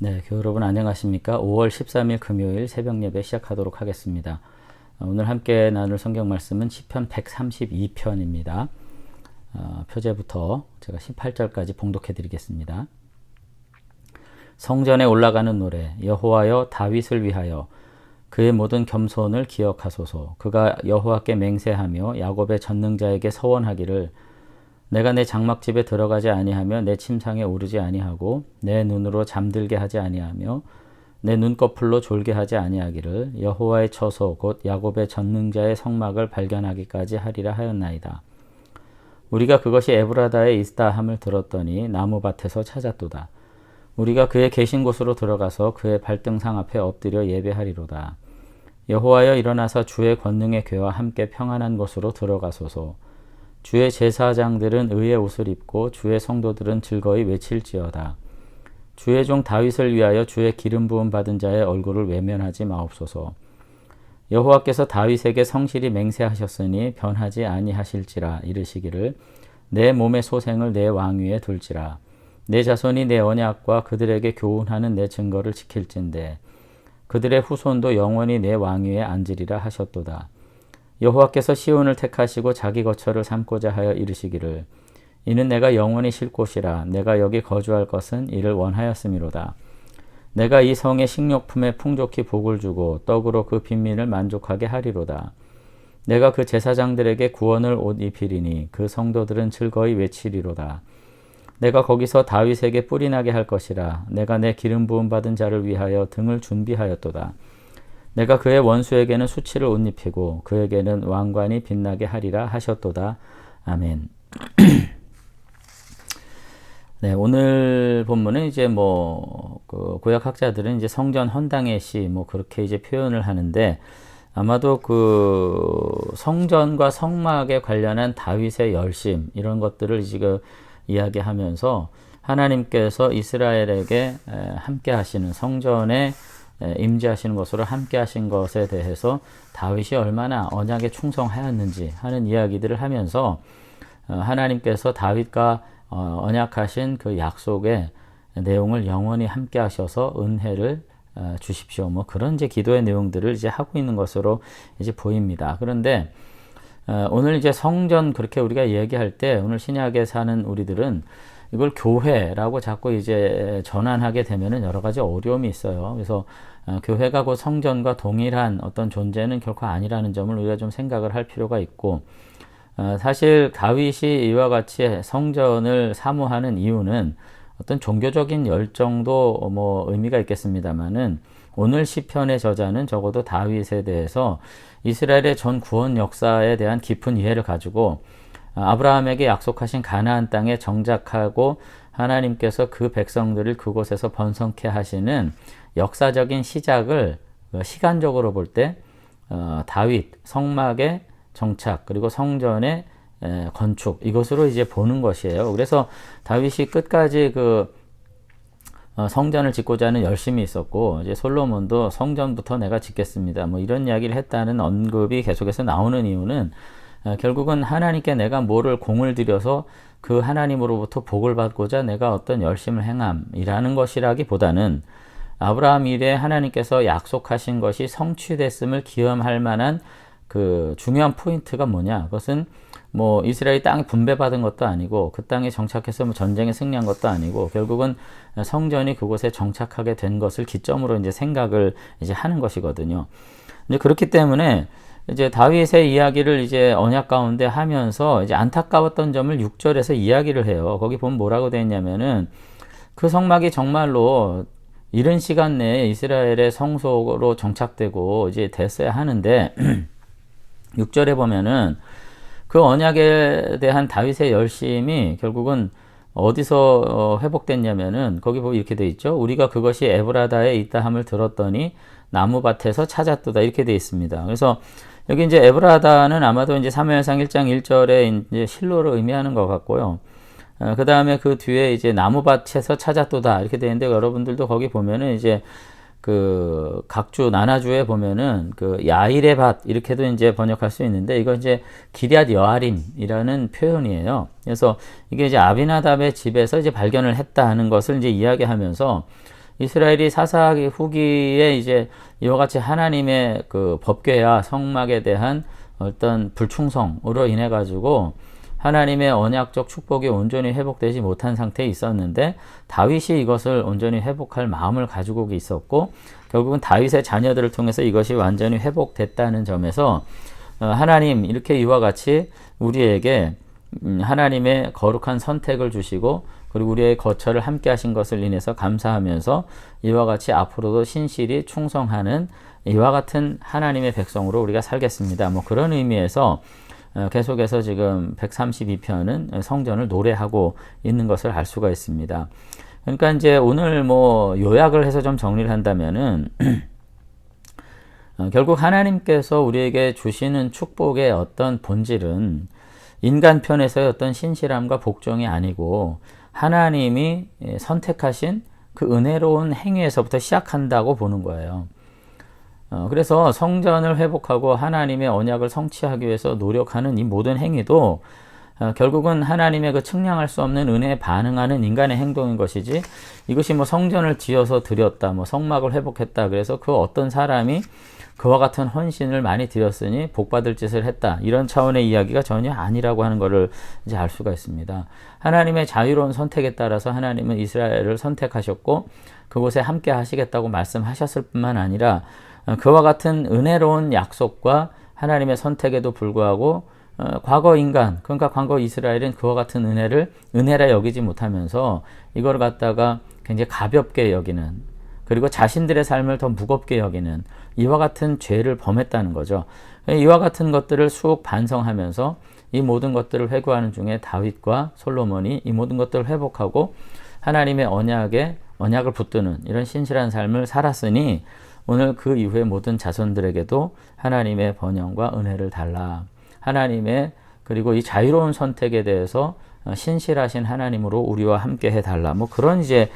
네, 교회 여러분 안녕하십니까? 5월 13일 금요일 새벽 예배 시작하도록 하겠습니다. 오늘 함께 나눌 성경 말씀은 시편 132편입니다. 표제부터 제가 18절까지 봉독해 드리겠습니다. 성전에 올라가는 노래, 여호와여 다윗을 위하여 그의 모든 겸손을 기억하소서. 그가 여호와께 맹세하며 야곱의 전능자에게 서원하기를 내가 내 장막집에 들어가지 아니하며 내 침상에 오르지 아니하고 내 눈으로 잠들게 하지 아니하며 내 눈꺼풀로 졸게 하지 아니하기를 여호와의 처소 곧 야곱의 전능자의 성막을 발견하기까지 하리라 하였나이다. 우리가 그것이 에브라다에 있다 함을 들었더니 나무밭에서 찾았도다. 우리가 그의 계신 곳으로 들어가서 그의 발등상 앞에 엎드려 예배하리로다. 여호와여 일어나사 주의 권능의 궤와 함께 평안한 곳으로 들어가소서. 주의 제사장들은 의의 옷을 입고 주의 성도들은 즐거이 외칠지어다. 주의 종 다윗을 위하여 주의 기름 부음 받은 자의 얼굴을 외면하지 마옵소서. 여호와께서 다윗에게 성실히 맹세하셨으니 변하지 아니하실지라 이르시기를 내 몸의 소생을 내 왕위에 둘지라. 내 자손이 내 언약과 그들에게 교훈하는 내 증거를 지킬진대 그들의 후손도 영원히 내 왕위에 앉으리라 하셨도다. 여호와께서 시온을 택하시고 자기 거처를 삼고자 하여 이르시기를 이는 내가 영원히 쉴 곳이라. 내가 여기 거주할 것은 이를 원하였음이로다. 내가 이 성의 식료품에 풍족히 복을 주고 떡으로 그 빈민을 만족하게 하리로다. 내가 그 제사장들에게 구원을 옷 입히리니 그 성도들은 즐거이 외치리로다. 내가 거기서 다윗에게 뿔이 나게 할 것이라. 내가 내 기름 부음 받은 자를 위하여 등을 준비하였도다. 내가 그의 원수에게는 수치를 옷 입히고 그에게는 왕관이 빛나게 하리라 하셨도다. 아멘. 네, 오늘 본문은 이제 그 구약 학자들은 이제 성전 헌당의 시 그렇게 이제 표현을 하는데 아마도 그 성전과 성막에 관련한 다윗의 열심 이런 것들을 지금 이야기하면서 하나님께서 이스라엘에게 함께 하시는 성전에 임재하시는 것으로 함께 하신 것에 대해서 다윗이 얼마나 언약에 충성하였는지 하는 이야기들을 하면서 하나님께서 다윗과 언약하신 그 약속의 내용을 영원히 함께 하셔서 은혜를 주십시오. 그런 이제 기도의 내용들을 이제 하고 있는 것으로 이제 보입니다. 그런데 오늘 이제 성전 그렇게 우리가 얘기할 때 오늘 신약에 사는 우리들은 이걸 교회라고 자꾸 이제 전환하게 되면은 여러 가지 어려움이 있어요. 그래서 교회가 곧 성전과 동일한 어떤 존재는 결코 아니라는 점을 우리가 좀 생각을 할 필요가 있고 사실 다윗이 이와 같이 성전을 사모하는 이유는 어떤 종교적인 열정도 의미가 있겠습니다만은 오늘 시편의 저자는 적어도 다윗에 대해서 이스라엘의 전 구원 역사에 대한 깊은 이해를 가지고 아브라함에게 약속하신 가나안 땅에 정착하고 하나님께서 그 백성들을 그곳에서 번성케 하시는 역사적인 시작을 시간적으로 볼 때 다윗 성막의 정착 그리고 성전의 건축 이것으로 이제 보는 것이에요. 그래서 다윗이 끝까지 그 성전을 짓고자 하는 열심이 있었고 이제 솔로몬도 성전부터 내가 짓겠습니다. 이런 이야기를 했다는 언급이 계속해서 나오는 이유는 결국은 하나님께 내가 뭐를 공을 들여서 그 하나님으로부터 복을 받고자 내가 어떤 열심을 행함이라는 것이라기보다는 아브라함 이래 하나님께서 약속하신 것이 성취됐음을 기념할 만한 그 중요한 포인트가 뭐냐? 그것은 이스라엘이 땅이 분배받은 것도 아니고 그 땅에 정착해서 전쟁에 승리한 것도 아니고 결국은 성전이 그곳에 정착하게 된 것을 기점으로 이제 생각을 이제 하는 것이거든요. 이제 그렇기 때문에 이제 다윗의 이야기를 이제 언약 가운데 하면서 이제 안타까웠던 점을 6절에서 이야기를 해요. 거기 보면 뭐라고 되어 있냐면은 그 성막이 정말로 이른 시간 내에 이스라엘의 성소로 정착되고 이제 됐어야 하는데 6절에 보면은 그 언약에 대한 다윗의 열심이 결국은 어디서 회복됐냐면은 거기 보면 이렇게 돼 있죠. 우리가 그것이 에브라다에 있다 함을 들었더니 나무밭에서 찾았도다 이렇게 돼 있습니다. 그래서 여기 이제 에브라다는 아마도 이제 사무엘상 1장 1절에 이제 실로를 의미하는 것 같고요. 그 다음에 그 뒤에 이제 나무밭에서 찾았도다 이렇게 돼 있는데 여러분들도 거기 보면은 이제 그 각주 나나주에 보면은 그 야일의 밭 이렇게도 이제 번역할 수 있는데 이거 이제 기럇 여아림이라는 표현이에요. 그래서 이게 이제 아비나답의 집에서 이제 발견을 했다 하는 것을 이제 이야기하면서 이스라엘이 사사기 후기에 이제 이와 같이 하나님의 그 법궤와 성막에 대한 어떤 불충성으로 인해 가지고 하나님의 언약적 축복이 온전히 회복되지 못한 상태에 있었는데, 다윗이 이것을 온전히 회복할 마음을 가지고 있었고, 결국은 다윗의 자녀들을 통해서 이것이 완전히 회복됐다는 점에서 하나님 이렇게 이와 같이 우리에게 하나님의 거룩한 선택을 주시고, 그리고 우리의 거처를 함께 하신 것을 인해서 감사하면서 이와 같이 앞으로도 신실히 충성하는 이와 같은 하나님의 백성으로 우리가 살겠습니다. 뭐 그런 의미에서 계속해서 지금 132편은 성전을 노래하고 있는 것을 알 수가 있습니다. 그러니까 이제 오늘 뭐 요약을 해서 좀 정리를 한다면은 결국 하나님께서 우리에게 주시는 축복의 어떤 본질은 인간 편에서의 어떤 신실함과 복종이 아니고 하나님이 선택하신 그 은혜로운 행위에서부터 시작한다고 보는 거예요. 그래서 성전을 회복하고 하나님의 언약을 성취하기 위해서 노력하는 이 모든 행위도 결국은 하나님의 그 측량할 수 없는 은혜에 반응하는 인간의 행동인 것이지, 이것이 뭐 성전을 지어서 드렸다, 뭐 성막을 회복했다, 그래서 그 어떤 사람이 그와 같은 헌신을 많이 드렸으니 복받을 짓을 했다, 이런 차원의 이야기가 전혀 아니라고 하는 것을 이제 알 수가 있습니다. 하나님의 자유로운 선택에 따라서 하나님은 이스라엘을 선택하셨고 그곳에 함께 하시겠다고 말씀하셨을 뿐만 아니라 그와 같은 은혜로운 약속과 하나님의 선택에도 불구하고 과거 인간, 그러니까 과거 이스라엘은 그와 같은 은혜를 은혜라 여기지 못하면서 이걸 갖다가 굉장히 가볍게 여기는, 그리고 자신들의 삶을 더 무겁게 여기는 이와 같은 죄를 범했다는 거죠. 이와 같은 것들을 쑥 반성하면서 이 모든 것들을 회고하는 중에 다윗과 솔로몬이 이 모든 것들을 회복하고 하나님의 언약을 붙드는 이런 신실한 삶을 살았으니, 오늘 그 이후에 모든 자손들에게도 하나님의 번영과 은혜를 달라, 하나님의 그리고 이 자유로운 선택에 대해서 신실하신 하나님으로 우리와 함께 해달라, 뭐 그런 이제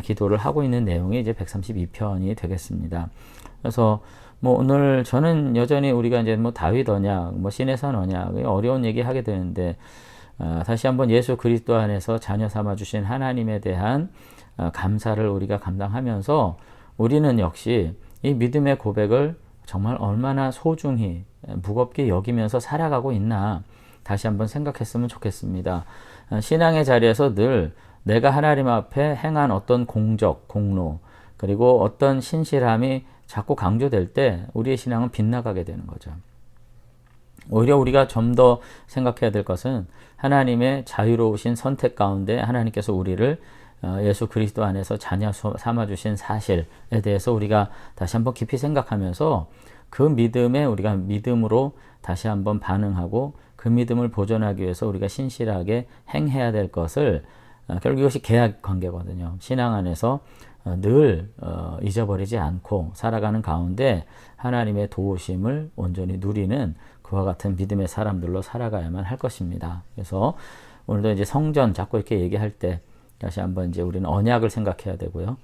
기도를 하고 있는 내용이 이제 132편이 되겠습니다. 그래서 뭐 오늘 저는 여전히 우리가 이제 뭐 다윗 언약, 뭐 시내산 언약, 어려운 얘기 하게 되는데, 다시 한번 예수 그리스도 안에서 자녀 삼아 주신 하나님에 대한 감사를 우리가 감당하면서 우리는 역시 이 믿음의 고백을 정말 얼마나 소중히 무겁게 여기면서 살아가고 있나 다시 한번 생각했으면 좋겠습니다. 신앙의 자리에서 늘 내가 하나님 앞에 행한 어떤 공적, 공로, 그리고 어떤 신실함이 자꾸 강조될 때 우리의 신앙은 빗나가게 되는 거죠. 오히려 우리가 좀 더 생각해야 될 것은 하나님의 자유로우신 선택 가운데 하나님께서 우리를 예수 그리스도 안에서 자녀 삼아주신 사실에 대해서 우리가 다시 한번 깊이 생각하면서 그 믿음에 우리가 믿음으로 다시 한번 반응하고 그 믿음을 보존하기 위해서 우리가 신실하게 행해야 될 것을, 결국 이것이 계약 관계거든요. 신앙 안에서 늘 잊어버리지 않고 살아가는 가운데 하나님의 도우심을 온전히 누리는 그와 같은 믿음의 사람들로 살아가야만 할 것입니다. 그래서 오늘도 이제 성전 자꾸 이렇게 얘기할 때 다시 한번 이제 우리는 언약을 생각해야 되고요.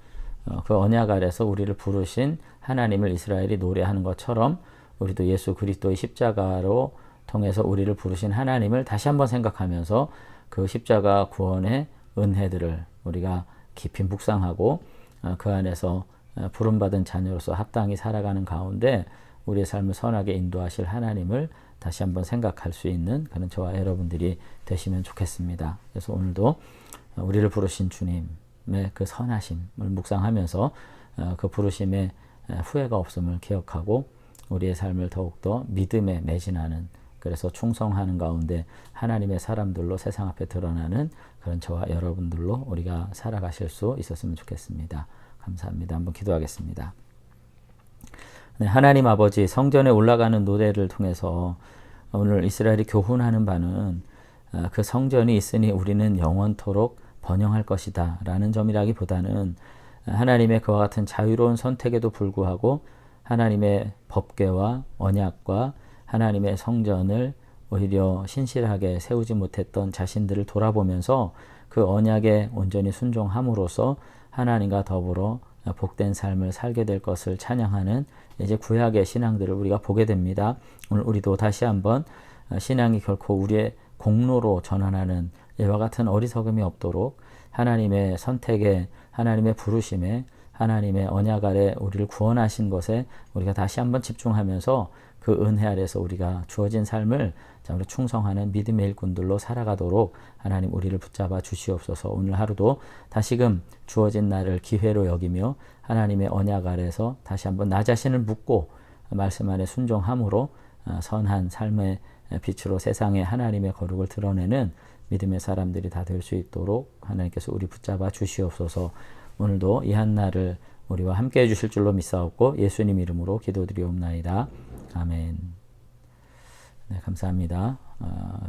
그 언약 아래서 우리를 부르신 하나님을 이스라엘이 노래하는 것처럼 우리도 예수 그리스도의 십자가로 통해서 우리를 부르신 하나님을 다시 한번 생각하면서 그 십자가 구원의 은혜들을 우리가 깊이 묵상하고 그 안에서 부름받은 자녀로서 합당히 살아가는 가운데 우리의 삶을 선하게 인도하실 하나님을 다시 한번 생각할 수 있는 그런 저와 여러분들이 되시면 좋겠습니다. 그래서 오늘도 우리를 부르신 주님의 그 선하심을 묵상하면서 그 부르심에 후회가 없음을 기억하고 우리의 삶을 더욱더 믿음에 매진하는, 그래서 충성하는 가운데 하나님의 사람들로 세상 앞에 드러나는 그런 저와 여러분들로 우리가 살아가실 수 있었으면 좋겠습니다. 감사합니다. 한번 기도하겠습니다. 네, 하나님 아버지, 성전에 올라가는 노래를 통해서 오늘 이스라엘이 교훈하는 바는 그 성전이 있으니 우리는 영원토록 번영할 것이다 라는 점이라기보다는 하나님의 그와 같은 자유로운 선택에도 불구하고 하나님의 법궤와 언약과 하나님의 성전을 오히려 신실하게 세우지 못했던 자신들을 돌아보면서 그 언약에 온전히 순종함으로써 하나님과 더불어 복된 삶을 살게 될 것을 찬양하는 이제 구약의 신앙들을 우리가 보게 됩니다. 오늘 우리도 다시 한번 신앙이 결코 우리의 공로로 전환하는 이와 같은 어리석음이 없도록 하나님의 선택에, 하나님의 부르심에 하나님의 언약 아래 우리를 구원하신 것에 우리가 다시 한번 집중하면서 그 은혜 아래서 우리가 주어진 삶을 우리 충성하는 믿음의 일꾼들로 살아가도록 하나님 우리를 붙잡아 주시옵소서. 오늘 하루도 다시금 주어진 날을 기회로 여기며 하나님의 언약 아래서 다시 한번 나 자신을 묻고 말씀 안에 순종함으로 선한 삶의 빛으로 세상에 하나님의 거룩을 드러내는 믿음의 사람들이 다 될 수 있도록 하나님께서 우리 붙잡아 주시옵소서. 오늘도 이 한날을 우리와 함께 해주실 줄로 믿사옵고 예수님 이름으로 기도드리옵나이다. 아멘. 네, 감사합니다.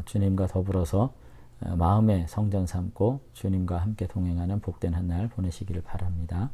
주님과 더불어서 마음의 성전 삼고 주님과 함께 동행하는 복된 한 날 보내시기를 바랍니다.